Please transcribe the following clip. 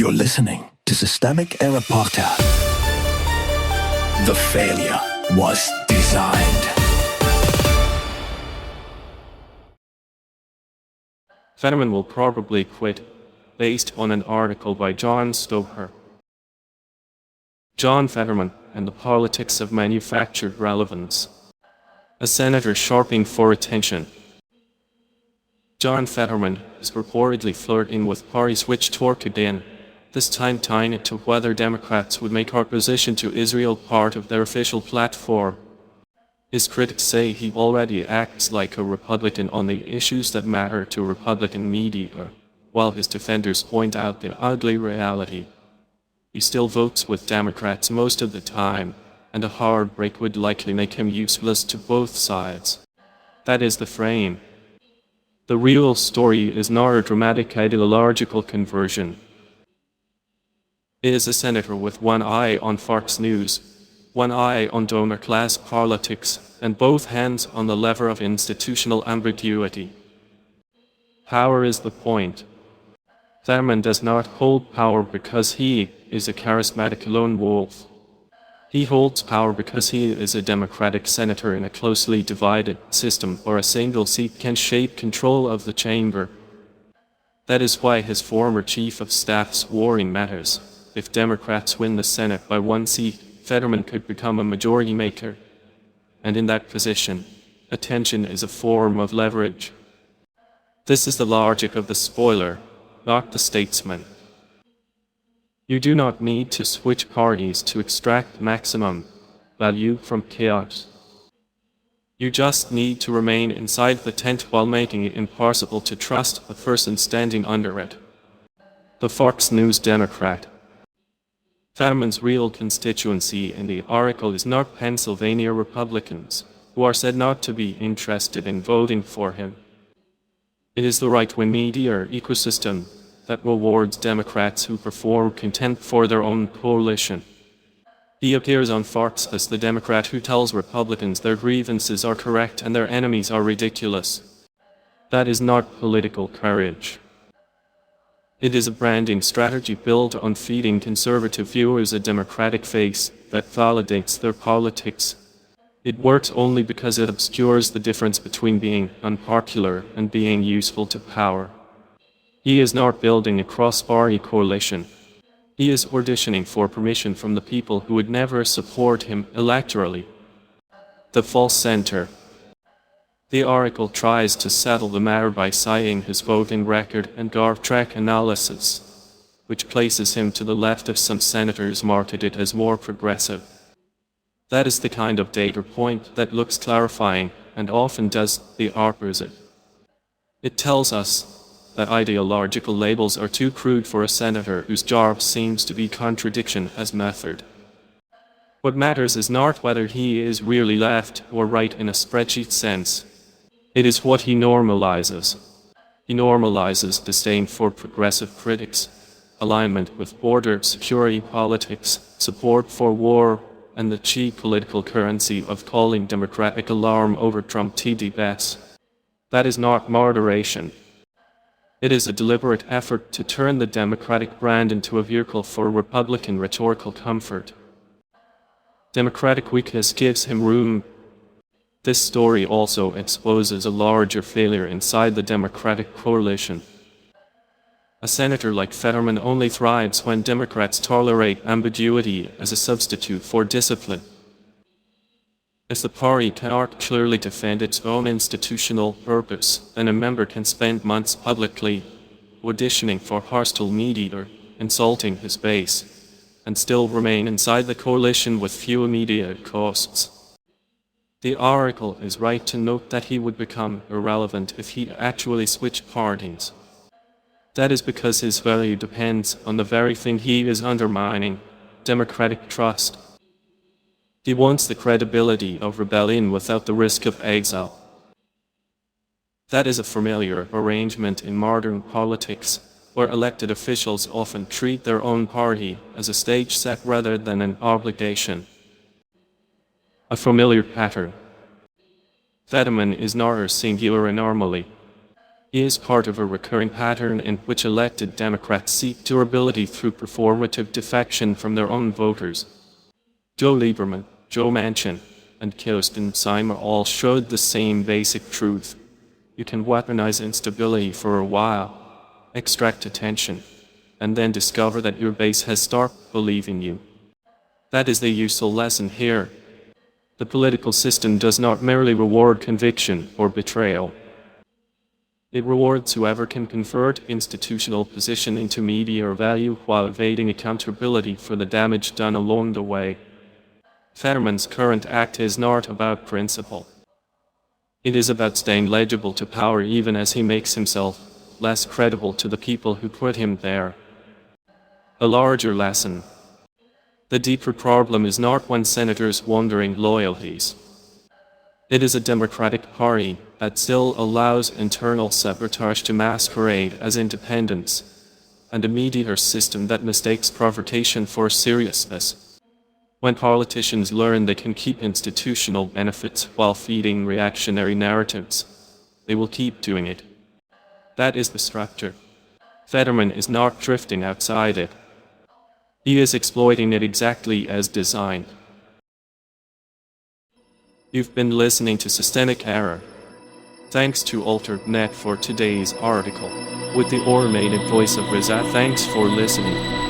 You're listening to Systemic Era Podcast. The failure was designed. Fetterman will probably quit, based on an article by John Stoker. John Fetterman and the Politics of Manufactured Relevance. A senator sharping for attention. John Fetterman is reportedly flirting with parties which talk again, this time tying it to whether Democrats would make opposition to Israel part of their official platform. His critics say he already acts like a Republican on the issues that matter to Republican media, while his defenders point out the ugly reality. He still votes with Democrats most of the time, and a hard break would likely make him useless to both sides. That is the frame. The real story is not a dramatic ideological conversion. He is a senator with one eye on Fox News, one eye on donor-class politics, and both hands on the lever of institutional ambiguity. Power is the point. Fetterman does not hold power because he is a charismatic lone wolf. He holds power because he is a Democratic senator in a closely divided system where a single seat can shape control of the chamber. That is why his former chief of staff's warning matters. If Democrats win the Senate by one seat, Fetterman could become a majority maker. And in that position, attention is a form of leverage. This is the logic of the spoiler, not the statesman. You do not need to switch parties to extract maximum value from chaos. You just need to remain inside the tent while making it impossible to trust the person standing under it. The Fox News Democrat. Fetterman's real constituency in the article is not Pennsylvania Republicans, who are said not to be interested in voting for him. It is the right-wing media ecosystem that rewards Democrats who perform contempt for their own coalition. He appears on Fox as the Democrat who tells Republicans their grievances are correct and their enemies are ridiculous. That is not political courage. It is a branding strategy built on feeding conservative viewers a Democratic face that validates their politics. It works only because it obscures the difference between being unpopular and being useful to power. He is not building a cross-party coalition. He is auditioning for permission from the people who would never support him electorally. The false center. The article tries to settle the matter by citing his voting record and GovTrack analysis, which places him to the left of some senators marketed as more progressive. That is the kind of data point that looks clarifying and often does the opposite. It tells us that ideological labels are too crude for a senator whose job seems to be contradiction as method. What matters is not whether he is really left or right in a spreadsheet sense. It is what he normalizes. He normalizes disdain for progressive critics, alignment with border security politics, support for war, and the cheap political currency of calling Democratic alarm over Trump TDBS. That is not moderation. It is a deliberate effort to turn the Democratic brand into a vehicle for Republican rhetorical comfort. Democratic weakness gives him room. This story also exposes a larger failure inside the Democratic coalition. A senator like Fetterman only thrives when Democrats tolerate ambiguity as a substitute for discipline. If the party cannot clearly defend its own institutional purpose, then a member can spend months publicly auditioning for hostile media, insulting his base, and still remain inside the coalition with few immediate costs. The article is right to note that he would become irrelevant if he actually switched parties. That is because his value depends on the very thing he is undermining, Democratic trust. He wants the credibility of rebellion without the risk of exile. That is a familiar arrangement in modern politics, where elected officials often treat their own party as a stage set rather than an obligation. A familiar pattern. Fetterman is not a singular anomaly. He is part of a recurring pattern in which elected Democrats seek durability through performative defection from their own voters. Joe Lieberman, Joe Manchin, and Kirsten Sinema all showed the same basic truth. You can weaponize instability for a while, extract attention, and then discover that your base has stopped believing you. That is the useful lesson here. The political system does not merely reward conviction or betrayal. It rewards whoever can convert institutional position into media or value while evading accountability for the damage done along the way. Fetterman's current act is not about principle. It is about staying legible to power even as he makes himself less credible to the people who put him there. A larger lesson. The deeper problem is not one senator's wandering loyalties. It is a Democratic Party that still allows internal sabotage to masquerade as independence, and a mediator system that mistakes provocation for seriousness. When politicians learn they can keep institutional benefits while feeding reactionary narratives, they will keep doing it. That is the structure. Fetterman is not drifting outside it. He is exploiting it exactly as designed. You've been listening to Systemic Error. Thanks to AlterNet for today's article. With the automated voice of Riza, thanks for listening.